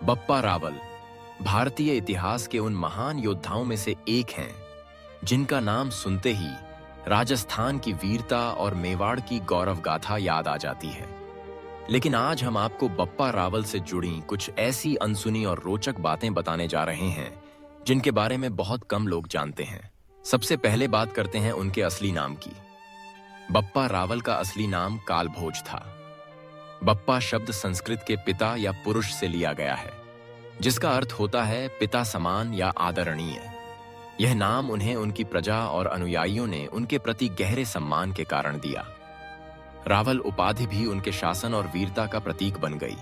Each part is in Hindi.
बप्पा रावल भारतीय इतिहास के उन महान योद्धाओं में से एक हैं जिनका नाम सुनते ही राजस्थान की वीरता और मेवाड़ की गौरव गाथा याद आ जाती है। लेकिन आज हम आपको बप्पा रावल से जुड़ी कुछ ऐसी अनसुनी और रोचक बातें बताने जा रहे हैं जिनके बारे में बहुत कम लोग जानते हैं। सबसे पहले बात करते हैं उनके असली नाम की। बप्पा रावल का असली नाम कालभोज था। बप्पा शब्द संस्कृत के पिता या पुरुष से लिया गया है, जिसका अर्थ होता है पिता समान या आदरणीय। यह नाम उन्हें उनकी प्रजा और अनुयायियों ने उनके प्रति गहरे सम्मान के कारण दिया। रावल उपाधि भी उनके शासन और वीरता का प्रतीक बन गई,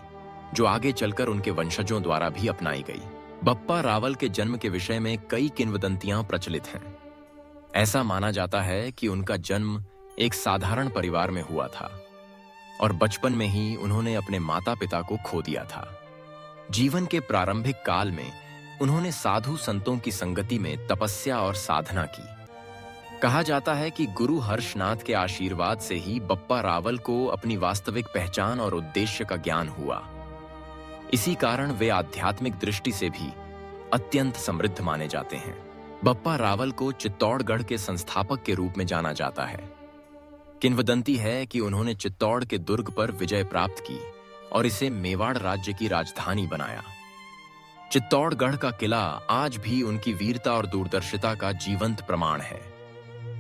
जो आगे चलकर उनके वंशजों द्वारा भी अपनाई गई। बप्पा रावल के जन्म के विषय में कई किंवदंतियां प्रचलित हैं। ऐसा माना जाता है कि उनका जन्म एक साधारण परिवार में हुआ था और बचपन में ही उन्होंने अपने माता पिता को खो दिया था। जीवन के प्रारंभिक काल में उन्होंने साधु संतों की संगति में तपस्या और साधना की। कहा जाता है कि गुरु हर्षनाथ के आशीर्वाद से ही बप्पा रावल को अपनी वास्तविक पहचान और उद्देश्य का ज्ञान हुआ। इसी कारण वे आध्यात्मिक दृष्टि से भी अत्यंत समृद्ध माने जाते हैं। बप्पा रावल को चित्तौड़गढ़ के संस्थापक के रूप में जाना जाता है। किंवदंती है कि उन्होंने चित्तौड़ के दुर्ग पर विजय प्राप्त की और इसे मेवाड़ राज्य की राजधानी बनाया। चित्तौड़गढ़ का किला आज भी उनकी वीरता और दूरदर्शिता का जीवंत प्रमाण है।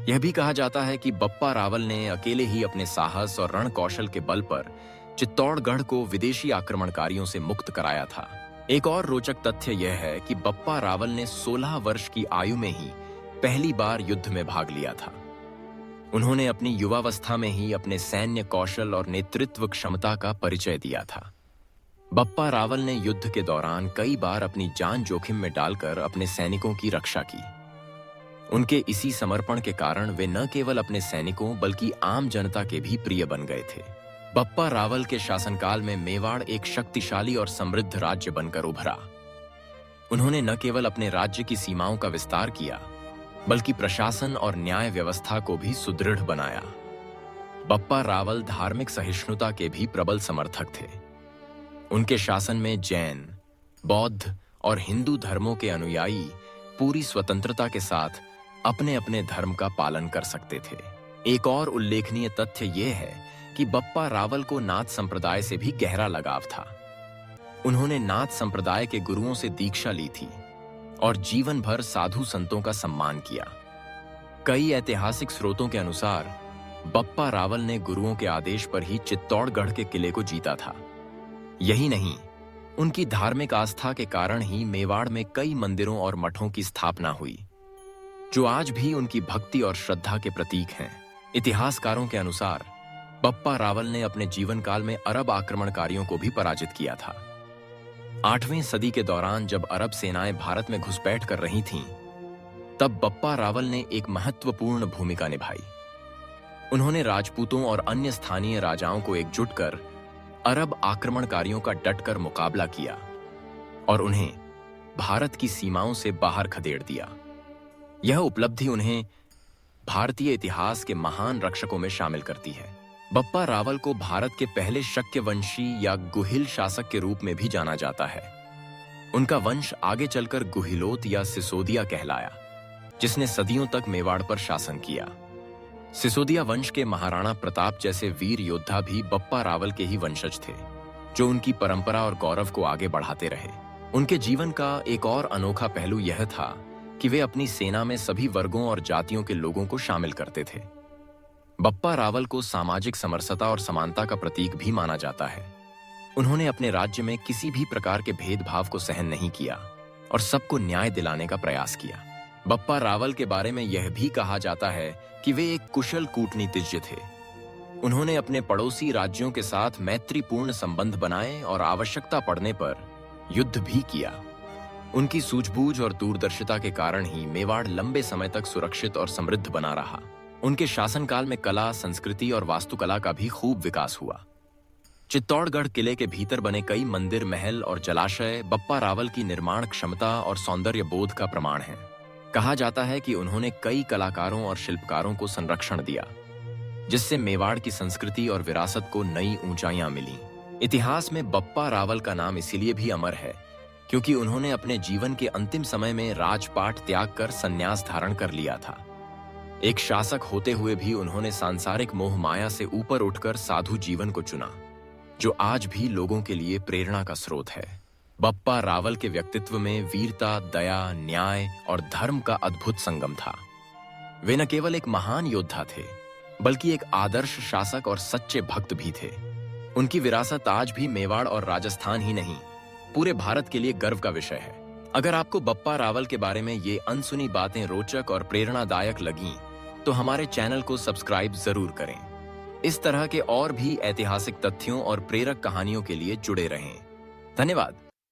यह भी कहा जाता है कि बप्पा रावल ने अकेले ही अपने साहस और रण कौशल के बल पर चित्तौड़गढ़ को विदेशी आक्रमणकारियों से मुक्त कराया था। एक और रोचक तथ्य यह है कि बप्पा रावल ने 16 वर्ष की आयु में ही पहली बार युद्ध में भाग लिया था। उन्होंने अपनी युवावस्था में ही अपने सैन्य कौशल और नेतृत्व क्षमता का परिचय दिया था। बप्पा रावल ने युद्ध के दौरान कई बार अपनी जान जोखिम में डालकर अपने सैनिकों की रक्षा की। उनके इसी समर्पण के कारण वे न केवल अपने सैनिकों बल्कि आम जनता के भी प्रिय बन गए थे। बप्पा रावल के शासनकाल में मेवाड़ एक शक्तिशाली और समृद्ध राज्य बनकर उभरा। उन्होंने न केवल अपने राज्य की सीमाओं का विस्तार किया, बल्कि प्रशासन और न्याय व्यवस्था को भी सुदृढ़ बनाया। बप्पा रावल धार्मिक सहिष्णुता के भी प्रबल समर्थक थे। उनके शासन में जैन, बौद्ध और हिंदू धर्मों के अनुयायी पूरी स्वतंत्रता के साथ अपने अपने धर्म का पालन कर सकते थे। एक और उल्लेखनीय तथ्य यह है कि बप्पा रावल को नाथ संप्रदाय से भी गहरा लगाव था। उन्होंने नाथ संप्रदाय के गुरुओं से दीक्षा ली थी और जीवन भर साधु संतों का सम्मान किया। कई ऐतिहासिक स्रोतों के अनुसार बप्पा रावल ने गुरुओं के आदेश पर ही चित्तौड़गढ़ के किले को जीता था। यही नहीं, उनकी धार्मिक आस्था के कारण ही मेवाड़ में कई मंदिरों और मठों की स्थापना हुई, जो आज भी उनकी भक्ति और श्रद्धा के प्रतीक हैं। इतिहासकारों के अनुसार बप्पा रावल ने अपने जीवन काल में अरब आक्रमणकारियों को भी पराजित किया था। 8वीं सदी के दौरान जब अरब सेनाएं भारत में घुसपैठ कर रही थीं, तब बप्पा रावल ने एक महत्वपूर्ण भूमिका निभाई। उन्होंने राजपूतों और अन्य स्थानीय राजाओं को एकजुट कर अरब आक्रमणकारियों का डटकर मुकाबला किया और उन्हें भारत की सीमाओं से बाहर खदेड़ दिया। यह उपलब्धि उन्हें भारतीय इतिहास के महान रक्षकों में शामिल करती है। बप्पा रावल को भारत के पहले शक्यवंशी या गुहिल शासक के रूप में भी जाना जाता है। उनका वंश आगे चलकर गुहिलोत या सिसोदिया कहलाया, जिसने सदियों तक मेवाड़ पर शासन किया। सिसोदिया वंश के महाराणा प्रताप जैसे वीर योद्धा भी बप्पा रावल के ही वंशज थे, जो उनकी परंपरा और गौरव को आगे बढ़ाते रहे। उनके जीवन का एक और अनोखा पहलू यह था कि वे अपनी सेना में सभी वर्गों और जातियों के लोगों को शामिल करते थे। बप्पा रावल को सामाजिक समरसता और समानता का प्रतीक भी माना जाता है। उन्होंने अपने राज्य में किसी भी प्रकार के भेदभाव को सहन नहीं किया और सबको न्याय दिलाने का प्रयास किया। बप्पा रावल के बारे में यह भी कहा जाता है कि वे एक कुशल कूटनीतिज्ञ थे। उन्होंने अपने पड़ोसी राज्यों के साथ मैत्रीपूर्ण संबंध बनाए और आवश्यकता पड़ने पर युद्ध भी किया। उनकी सूझबूझ और दूरदर्शिता के कारण ही मेवाड़ लंबे समय तक सुरक्षित और समृद्ध बना रहा। उनके शासनकाल में कला, संस्कृति और वास्तुकला का भी खूब विकास हुआ। चित्तौड़गढ़ किले के भीतर बने कई मंदिर, महल और जलाशय बप्पा रावल की निर्माण क्षमता और सौंदर्य बोध का प्रमाण हैं। कहा जाता है कि उन्होंने कई कलाकारों और शिल्पकारों को संरक्षण दिया, जिससे मेवाड़ की संस्कृति और विरासत को नई ऊंचाइयां मिली। इतिहास में बप्पा रावल का नाम इसीलिए भी अमर है क्योंकि उन्होंने अपने जीवन के अंतिम समय में राजपाट त्याग कर संन्यास धारण कर लिया था। एक शासक होते हुए भी उन्होंने सांसारिक मोह माया से ऊपर उठकर साधु जीवन को चुना, जो आज भी लोगों के लिए प्रेरणा का स्रोत है। बप्पा रावल के व्यक्तित्व में वीरता, दया, न्याय और धर्म का अद्भुत संगम था। वे न केवल एक महान योद्धा थे, बल्कि एक आदर्श शासक और सच्चे भक्त भी थे। उनकी विरासत आज भी मेवाड़ और राजस्थान ही नहीं, पूरे भारत के लिए गर्व का विषय है। अगर आपको बप्पा रावल के बारे में ये अनसुनी बातें रोचक और प्रेरणादायक लगीं, तो हमारे चैनल को सब्सक्राइब जरूर करें। इस तरह के और भी ऐतिहासिक तथ्यों और प्रेरक कहानियों के लिए जुड़े रहें। धन्यवाद।